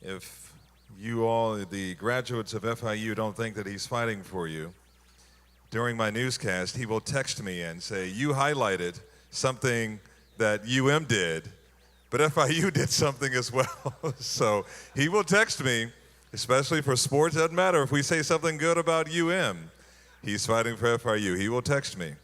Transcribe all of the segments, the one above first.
If you all, the graduates of FIU, don't think that he's fighting for you, during my newscast, he will text me and say, you highlighted something that UM did, but FIU did something as well. So he will text me, especially for sports. Doesn't matter if we say something good about UM. He's fighting for FIU. He will text me.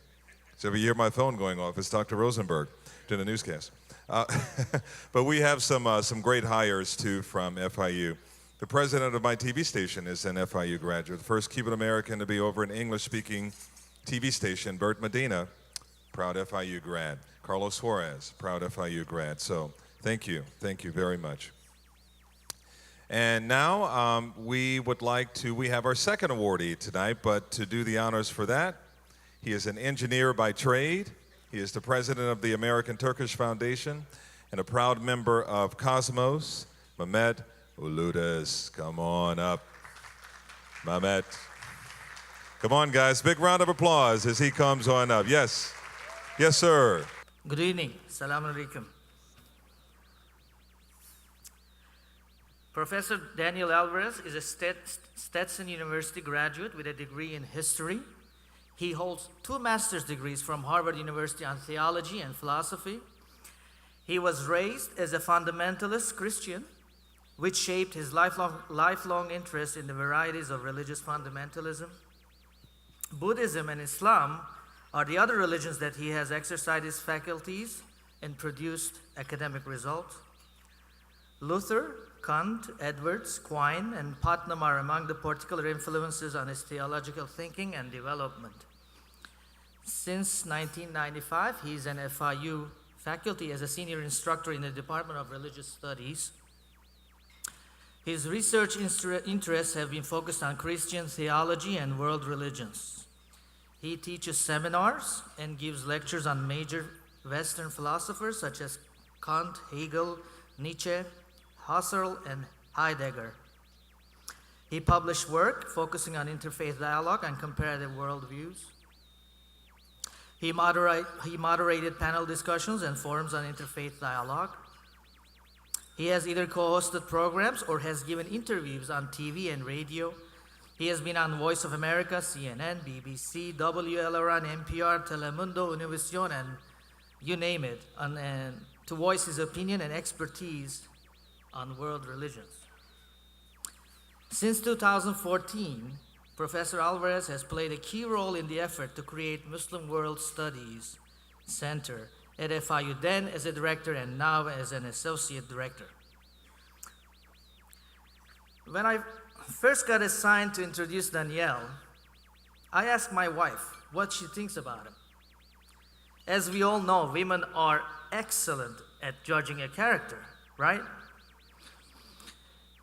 So every year my phone going off, it's Dr. Rosenberg doing a newscast. But we have some great hires too from FIU. The president of my TV station is an FIU graduate, the first Cuban American to be over an English-speaking TV station. Bert Medina, proud FIU grad. Carlos Suarez, proud FIU grad. So thank you very much. And now we have our second awardee tonight, but to do the honors for that, he is an engineer by trade. He is the president of the American Turkish Foundation and a proud member of COSMOS, Mehmet Ulutas. Come on up, Mehmet. Come on, guys. Big round of applause as he comes on up. Yes. Yes, sir. Good evening. Assalamu alaikum. Professor Daniel Alvarez is a Stetson University graduate with a degree in history. He holds 2 master's degrees from Harvard University on theology and philosophy. He was raised as a fundamentalist Christian, which shaped his lifelong interest in the varieties of religious fundamentalism. Buddhism and Islam are the other religions that he has exercised his faculties and produced academic results. Luther, Kant, Edwards, Quine, and Putnam are among the particular influences on his theological thinking and development. Since 1995, he is an FIU faculty as a senior instructor in the Department of Religious Studies. His research interests have been focused on Christian theology and world religions. He teaches seminars and gives lectures on major Western philosophers such as Kant, Hegel, Nietzsche, Husserl, and Heidegger. He published work focusing on interfaith dialogue and comparative worldviews. He moderated panel discussions and forums on interfaith dialogue. He has either co-hosted programs or has given interviews on TV and radio. He has been on Voice of America, CNN, BBC, WLRN, NPR, Telemundo, Univision, and you name it, and to voice his opinion and expertise on world religions. Since 2014, Professor Alvarez has played a key role in the effort to create Muslim World Studies Center at FIU, then as a director and now as an associate director. When I first got assigned to introduce Daniel, I asked my wife what she thinks about him. As we all know, women are excellent at judging a character, right?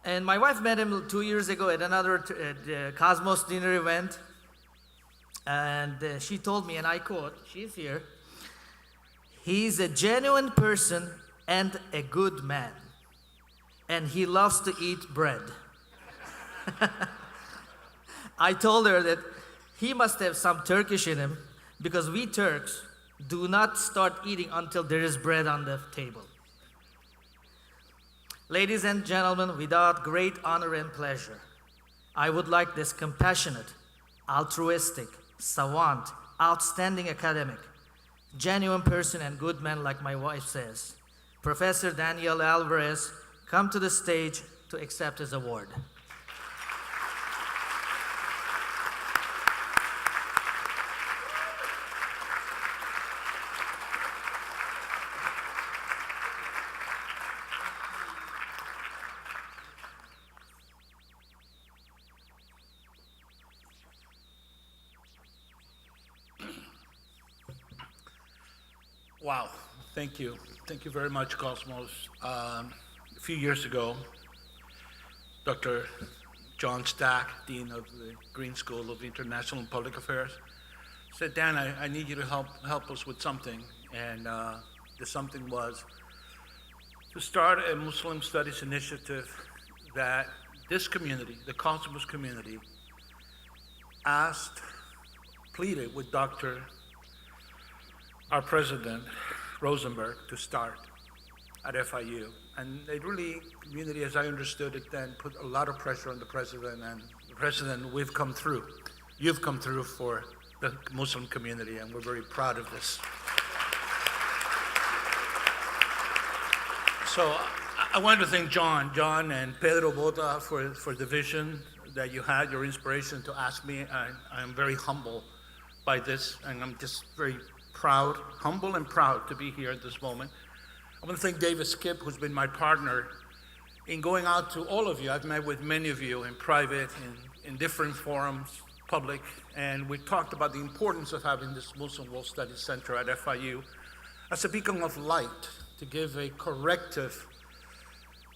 And my wife met him 2 years ago at another Cosmos dinner event, and she told me, and I quote, she's here, "He's a genuine person and a good man, and he loves to eat bread." I told her that he must have some Turkish in him because we Turks do not start eating until there is bread on the table. Ladies and gentlemen, without great honor and pleasure, I would like this compassionate, altruistic, savant, outstanding academic, genuine person and good man like my wife says, Professor Daniel Alvarez, come to the stage to accept his award. Wow, thank you. Thank you very much, Cosmos. A few years ago, Dr. John Stack, Dean of the Green School of International and Public Affairs, said, Dan, I need you to help us with something. And the something was to start a Muslim studies initiative that this community, the Cosmos community, pleaded with our president, Rosenberg, to start at FIU. And it really, community, as I understood it then, put a lot of pressure on the president, and the president, we've come through. You've come through for the Muslim community, and we're very proud of this. So I want to thank John and Pedro Bota for the vision that you had, your inspiration to ask me. I am very humble by this, and I'm just very proud, humble and proud to be here at this moment. I want to thank David Skip, who's been my partner in going out to all of you. I've met with many of you in private, in different forums, public, and we talked about the importance of having this Muslim World Studies Center at FIU as a beacon of light to give a corrective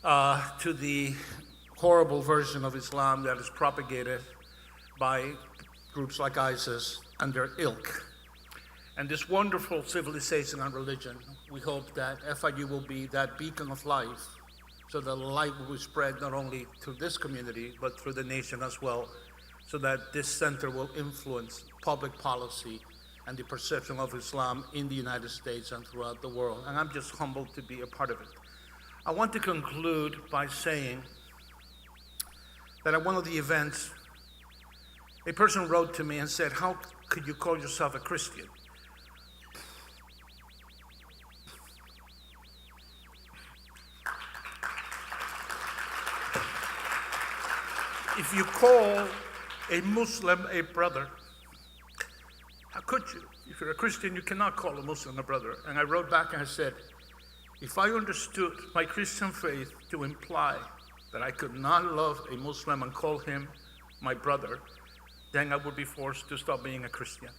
to the horrible version of Islam that is propagated by groups like ISIS and their ilk. And this wonderful civilization and religion, we hope that FIU will be that beacon of life, so that light will be spread not only to this community, but through the nation as well, so that this center will influence public policy and the perception of Islam in the United States and throughout the world. And I'm just humbled to be a part of it. I want to conclude by saying that at one of the events, a person wrote to me and said, "How could you call yourself a Christian?" If you call a Muslim a brother, how could you? If you're a Christian, you cannot call a Muslim a brother. And I wrote back and I said, if I understood my Christian faith to imply that I could not love a Muslim and call him my brother, then I would be forced to stop being a Christian.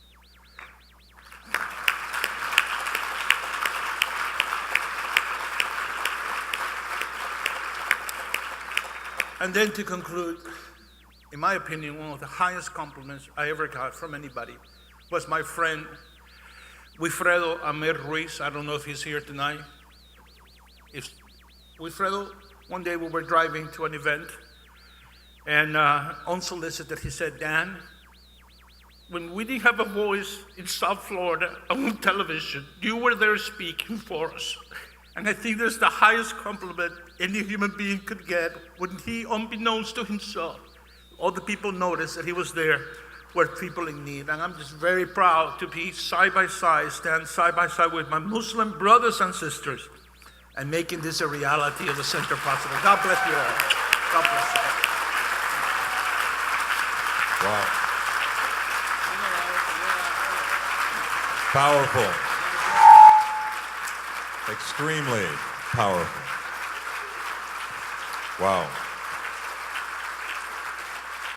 And then to conclude, in my opinion, one of the highest compliments I ever got from anybody was my friend Wilfredo Amer Ruiz. I don't know if he's here tonight. If Wilfredo, one day we were driving to an event, and unsolicited, he said, "Dan, when we didn't have a voice in South Florida on television, you were there speaking for us." And I think that's the highest compliment any human being could get, when he, unbeknownst to himself, all the people noticed that he was there where people in need. And I'm just very proud to be side by side, stand side by side with my Muslim brothers and sisters, and making this a reality of the center possible. God bless you all. God bless you. Wow. Powerful. Extremely powerful. Wow.